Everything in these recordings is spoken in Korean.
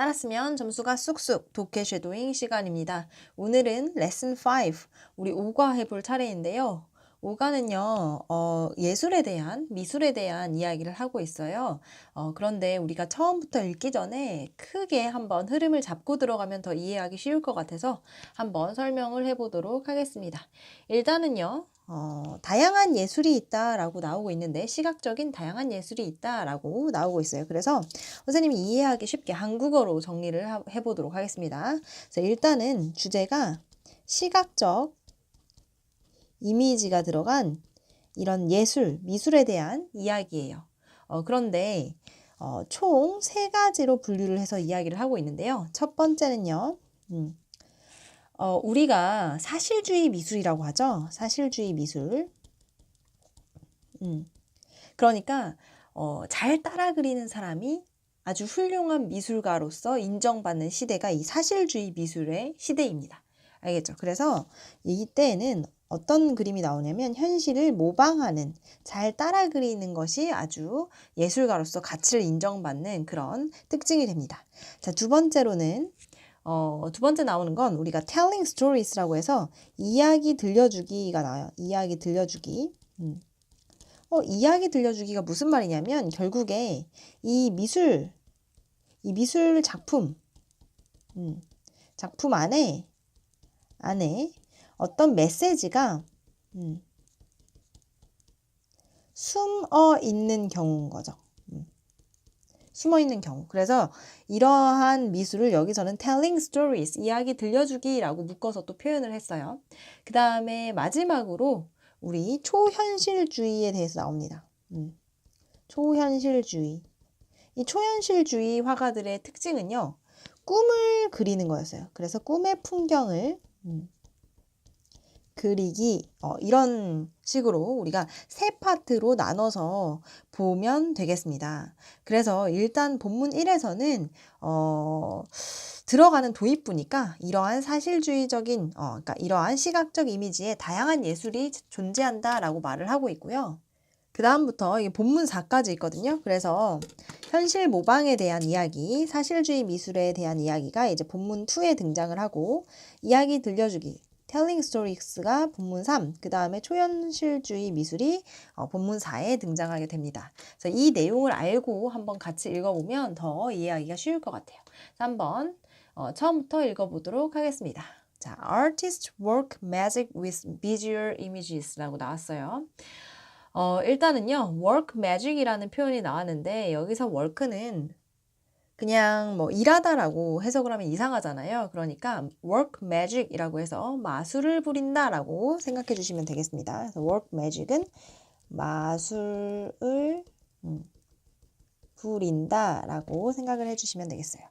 알았으면 점수가 쑥쑥 독해 쉐도잉 시간입니다. 오늘은 레슨 5, 우리 5과 해볼 차례인데요. 5과는요, 예술에 대한, 미술에 대한 이야기를 하고 있어요. 그런데 우리가 처음부터 읽기 전에 크게 한번 흐름을 잡고 들어가면 더 이해하기 쉬울 것 같아서 한번 설명을 해보도록 하겠습니다. 일단은요, 다양한 예술이 있다라고 나오고 있는데, 시각적인 다양한 예술이 있다라고 나오고 있어요. 그래서 선생님이 이해하기 쉽게 한국어로 정리를 해보도록 하겠습니다. 그래서 일단은 주제가 시각적 이미지가 들어간 이런 예술, 미술에 대한 이야기예요. 그런데 총 3가지로 분류를 해서 이야기를 하고 있는데요. 첫 번째는요. 우리가 사실주의 미술이라고 하죠. 사실주의 미술. 그러니까 잘 따라 그리는 사람이 아주 훌륭한 미술가로서 인정받는 시대가 이 사실주의 미술의 시대입니다. 알겠죠? 그래서 이때에는 어떤 그림이 나오냐면 현실을 모방하는, 잘 따라 그리는 것이 아주 예술가로서 가치를 인정받는 그런 특징이 됩니다. 자, 두 번째로는 두 번째 나오는 건 우리가 telling stories라고 해서 이야기 들려주기가 나와요. 이야기 들려주기. 이야기 들려주기가 무슨 말이냐면 결국에 이 미술 작품, 작품 안에 어떤 메시지가 숨어 있는 경우인 거죠. 숨어 있는 경우. 그래서 이러한 미술을 여기서는 telling stories, 이야기 들려주기라고 묶어서 또 표현을 했어요. 그 다음에 마지막으로 우리 초현실주의에 대해서 나옵니다. 초현실주의. 이 초현실주의 화가들의 특징은요, 꿈을 그리는 거였어요. 그래서 꿈의 풍경을 그리기, 이런 식으로 우리가 3파트로 나눠서 보면 되겠습니다. 그래서 일단 본문 1에서는 들어가는 도입부니까 이러한 사실주의적인, 그러니까 이러한 시각적 이미지에 다양한 예술이 존재한다라고 말을 하고 있고요. 그 다음부터 이 본문 4까지 있거든요. 그래서 현실 모방에 대한 이야기, 사실주의 미술에 대한 이야기가 이제 본문 2에 등장을 하고, 이야기 들려주기, telling stories가 본문 3, 그 다음에 초현실주의 미술이 본문 4에 등장하게 됩니다. 그래서 이 내용을 알고 한번 같이 읽어보면 더 이해하기가 쉬울 것 같아요. 한번 처음부터 읽어보도록 하겠습니다. 자, artists work magic with visual images라고 나왔어요. 일단은요, work magic이라는 표현이 나왔는데, 여기서 work는 그냥 뭐 일하다라고 해석을 하면 이상하잖아요. 그러니까 work magic이라고 해서 마술을 부린다라고 생각해 주시면 되겠습니다. 그래서 work magic은 마술을 부린다라고 생각을 해주시면 되겠어요.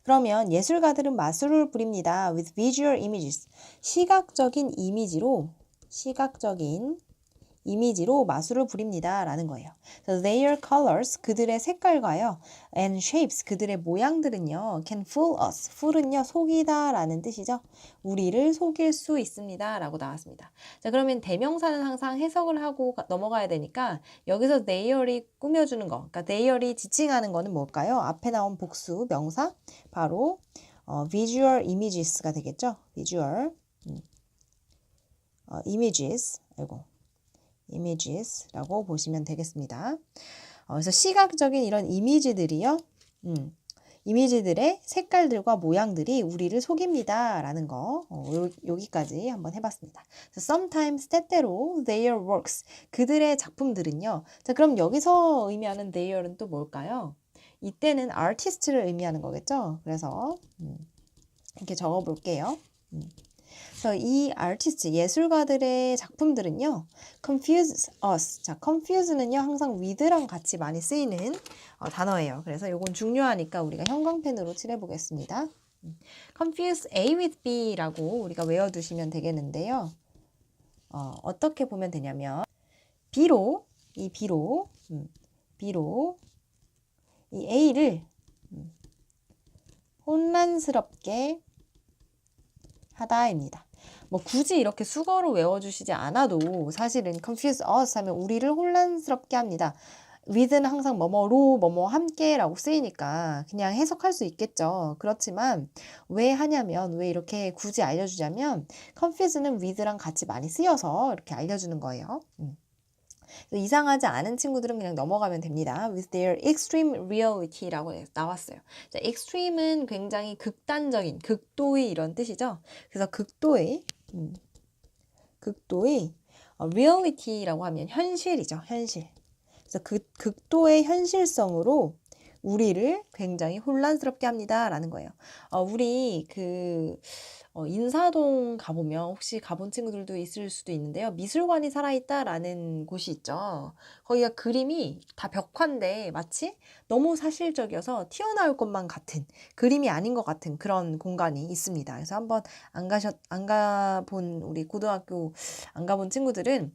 그러면 예술가들은 마술을 부립니다. with visual images. 시각적인 이미지로 마술을 부립니다. 라는 거예요. So their colors, 그들의 색깔과요. and shapes, 그들의 모양들은요. can fool us. fool은요, 속이다 라는 뜻이죠. 우리를 속일 수 있습니다. 라고 나왔습니다. 자, 그러면 대명사는 항상 해석을 하고 넘어가야 되니까 여기서 their이 꾸며주는 거, 그러니까 their이 지칭하는 거는 뭘까요? 앞에 나온 복수, 명사, 바로 visual images가 되겠죠. visual images라고 보시면 되겠습니다. 그래서 시각적인 이런 이미지들이요. 이미지들의 색깔들과 모양들이 우리를 속입니다. 라는 거 여기까지 한번 해봤습니다. Sometimes, 때때로 their works, 그들의 작품들은요. 자, 그럼 여기서 의미하는 their은 또 뭘까요? 이때는 artist를 의미하는 거겠죠. 그래서 이렇게 적어볼게요. 그래서 이 아티스트, 예술가들의 작품들은요, confuse us. 자, confuse는요, 항상 with랑 같이 많이 쓰이는 단어예요. 그래서 이건 중요하니까 우리가 형광펜으로 칠해보겠습니다. confuse A with B라고 우리가 외워두시면 되겠는데요. 어떻게 보면 되냐면, B로 이 A를 혼란스럽게 하다입니다. 뭐 굳이 이렇게 수거로 외워주시지 않아도 사실은 confuse us 하면 우리를 혼란스럽게 합니다. with는 항상 뭐뭐로 뭐뭐 함께라고 쓰이니까 그냥 해석할 수 있겠죠. 그렇지만 왜 하냐면 왜 이렇게 굳이 알려주자면 confuse는 with랑 같이 많이 쓰여서 이렇게 알려주는 거예요. 이상하지 않은 친구들은 그냥 넘어가면 됩니다. With their extreme reality라고 나왔어요. 자, extreme은 굉장히 극단적인, 극도의 이런 뜻이죠. 그래서 극도의 reality라고 하면 현실이죠. 현실. 그래서 그 극도의 현실성으로 우리를 굉장히 혼란스럽게 합니다라는 거예요. 우리 인사동 가보면 혹시 가본 친구들도 있을 수도 있는데요. 미술관이 살아있다라는 곳이 있죠. 거기가 그림이 다 벽화인데 마치 너무 사실적이어서 튀어나올 것만 같은 그림이 아닌 것 같은 그런 공간이 있습니다. 그래서 한번 안 가본 우리 고등학교 안 가본 친구들은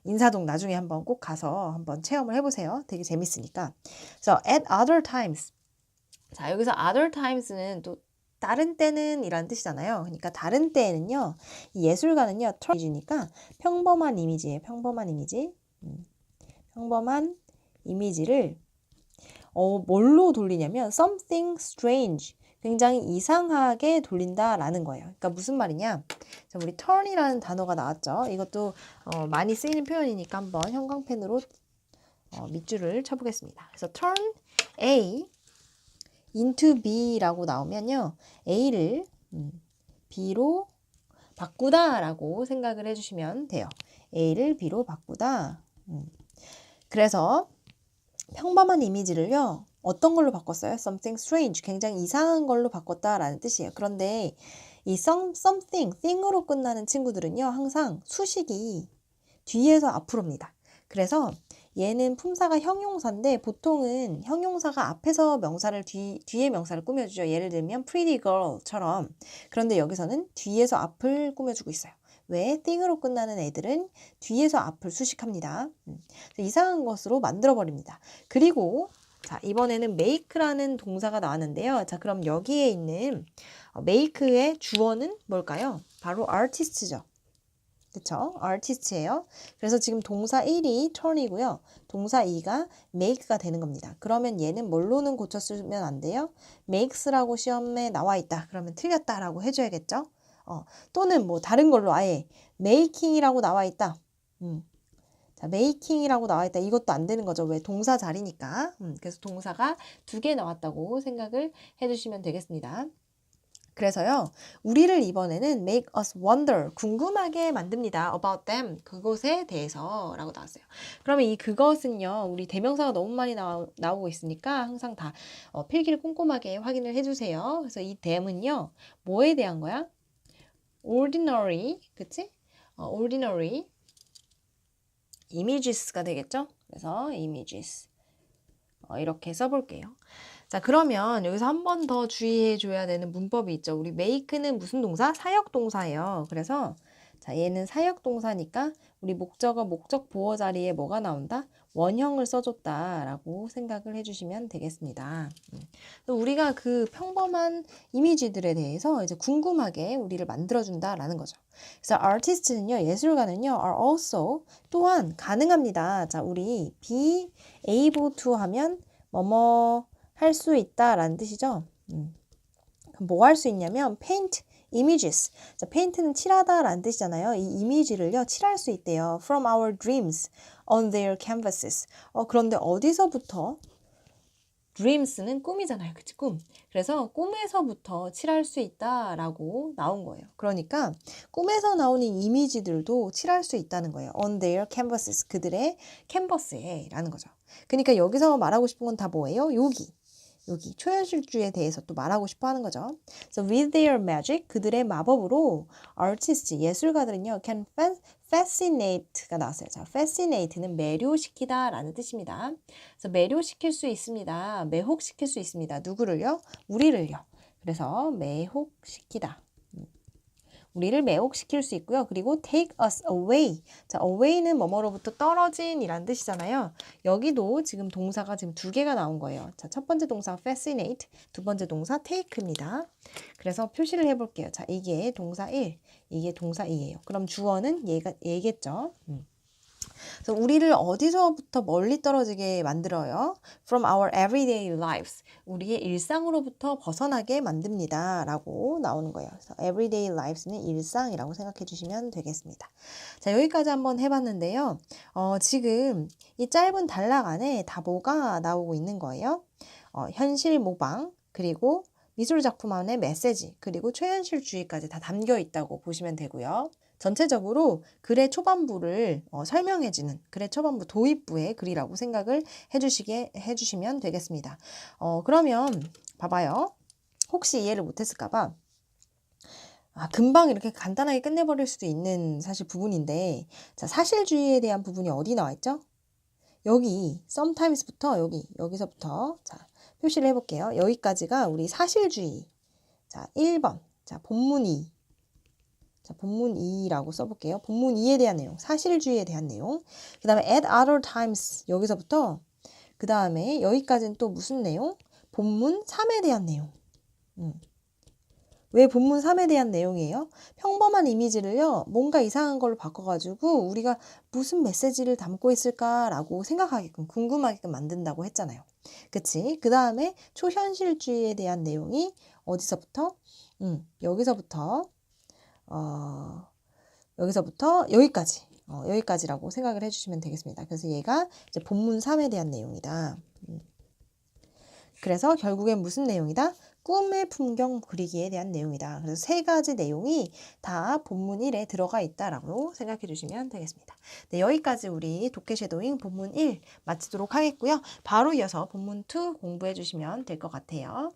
인사동 나중에 한번 꼭 가서 한번 체험을 해보세요. 되게 재밌으니까. 그래서 at other times. 자, 여기서 other times는 또 다른 때는 이란 뜻이잖아요. 그러니까 다른 때에는요, 이 예술가는요, 이미지니까 평범한 이미지예요. 평범한 이미지. 평범한 이미지를 뭘로 돌리냐면 something strange. 굉장히 이상하게 돌린다라는 거예요. 그러니까 무슨 말이냐? 자, 우리 turn이라는 단어가 나왔죠. 이것도 많이 쓰이는 표현이니까 한번 형광펜으로 밑줄을 쳐보겠습니다. 그래서 turn A into B라고 나오면요. A를 B로 바꾸다 라고 생각을 해주시면 돼요. A를 B로 바꾸다. 그래서 평범한 이미지를요. 어떤 걸로 바꿨어요? Something strange. 굉장히 이상한 걸로 바꿨다라는 뜻이에요. 그런데 이 something, thing으로 끝나는 친구들은요. 항상 수식이 뒤에서 앞으로입니다. 그래서 얘는 품사가 형용사인데 보통은 형용사가 앞에서 명사를 뒤에 명사를 꾸며주죠. 예를 들면 pretty girl처럼. 그런데 여기서는 뒤에서 앞을 꾸며주고 있어요. 왜? thing으로 끝나는 애들은 뒤에서 앞을 수식합니다. 이상한 것으로 만들어버립니다. 그리고 자, 이번에는 make라는 동사가 나왔는데요. 자, 그럼 여기에 있는 make의 주어는 뭘까요? 바로 artist죠. 그쵸? artist예요. 그래서 지금 동사 1이 turn이고요. 동사 2가 make가 되는 겁니다. 그러면 얘는 뭘로는 고쳤으면 안 돼요? makes라고 시험에 나와 있다. 그러면 틀렸다라고 해줘야겠죠? 또는 뭐 다른 걸로 아예 making이라고 나와 있다. 자, making이라고 나와 있다. 이것도 안 되는 거죠. 왜? 동사 자리니까. 그래서 동사가 2개 나왔다고 생각을 해주시면 되겠습니다. 그래서요, 우리를 이번에는 make us wonder, 궁금하게 만듭니다. about them, 그것에 대해서 라고 나왔어요. 그러면 이 그것은요, 우리 대명사가 너무 많이 나오고 있으니까 항상 다 필기를 꼼꼼하게 확인을 해주세요. 그래서 이 them은요, 뭐에 대한 거야? ordinary, 그치? ordinary images가 되겠죠? 그래서 images. 이렇게 써볼게요. 자, 그러면 여기서 한 번 더 주의해 줘야 되는 문법이 있죠. 우리 make는 무슨 동사? 사역 동사예요. 그래서 자, 얘는 사역 동사니까 우리 목적어 목적 보어 자리에 뭐가 나온다? 원형을 써줬다라고 생각을 해주시면 되겠습니다. 우리가 그 평범한 이미지들에 대해서 이제 궁금하게 우리를 만들어준다라는 거죠. 그래서 artist는요, 예술가는요, are also 또한 가능합니다. 자, 우리 be able to 하면 뭐뭐 할 수 있다라는 뜻이죠. 뭐 할 수 있냐면 paint images. 자, paint는 칠하다라는 뜻이잖아요. 이 이미지를요, 칠할 수 있대요. From our dreams on their canvases. 그런데 어디서부터? dreams는 꿈이잖아요. 그치? 꿈. 그래서 꿈에서부터 칠할 수 있다라고 나온 거예요. 그러니까 꿈에서 나오는 이미지들도 칠할 수 있다는 거예요. on their canvases. 그들의 캔버스에 라는 거죠. 그러니까 여기서 말하고 싶은 건 다 뭐예요? 여기 초현실주의에 대해서 또 말하고 싶어 하는 거죠. So with their magic, 그들의 마법으로 artists, 예술가들은요, can fascinate가 나왔어요. 자, fascinate는 매료시키다 라는 뜻입니다. 그래서 매료시킬 수 있습니다. 매혹시킬 수 있습니다. 누구를요? 우리를요. 그래서 매혹시키다. 우리를 매혹시킬 수 있고요. 그리고 take us away. 자, away는 뭐뭐로부터 떨어진 이란 뜻이잖아요. 여기도 지금 동사가 지금 2개가 나온 거예요. 자, 첫 번째 동사 fascinate, 두 번째 동사 take입니다. 그래서 표시를 해볼게요. 자, 이게 동사 1, 이게 동사 2예요. 그럼 주어는 얘겠죠. 그래서 우리를 어디서부터 멀리 떨어지게 만들어요? From our everyday lives. 우리의 일상으로부터 벗어나게 만듭니다. 라고 나오는 거예요. 그래서 everyday lives는 일상이라고 생각해 주시면 되겠습니다. 자, 여기까지 한번 해봤는데요. 지금 이 짧은 단락 안에 다 뭐가 나오고 있는 거예요? 현실 모방, 그리고 미술 작품 안에 메시지, 그리고 최현실주의까지 다 담겨 있다고 보시면 되고요. 전체적으로 글의 초반부를 설명해주는 글의 초반부 도입부의 글이라고 생각을 해주시면 되겠습니다. 그러면 봐봐요. 혹시 이해를 못했을까봐 금방 이렇게 간단하게 끝내버릴 수도 있는 사실 부분인데, 자, 사실주의에 대한 부분이 어디 나와 있죠? 여기 sometimes부터 여기서부터 자, 표시를 해볼게요. 여기까지가 우리 사실주의. 자, 1번. 자, 본문 2. 자, 본문 2라고 써볼게요. 본문 2에 대한 내용, 사실주의에 대한 내용. 그 다음에 at other times 여기서부터 그 다음에 여기까지는 또 무슨 내용? 본문 3에 대한 내용. 왜 본문 3에 대한 내용이에요? 평범한 이미지를요, 뭔가 이상한 걸로 바꿔가지고 우리가 무슨 메시지를 담고 있을까라고 생각하게끔, 궁금하게끔 만든다고 했잖아요. 그치? 그 다음에 초현실주의에 대한 내용이 어디서부터? 여기서부터 여기까지. 여기까지라고 생각을 해주시면 되겠습니다. 그래서 얘가 이제 본문 3에 대한 내용이다. 그래서 결국엔 무슨 내용이다? 꿈의 풍경 그리기에 대한 내용이다. 그래서 세 가지 내용이 다 본문 1에 들어가 있다라고 생각해 주시면 되겠습니다. 네, 여기까지 우리 독해 섀도잉 본문 1 마치도록 하겠고요. 바로 이어서 본문 2 공부해 주시면 될 것 같아요.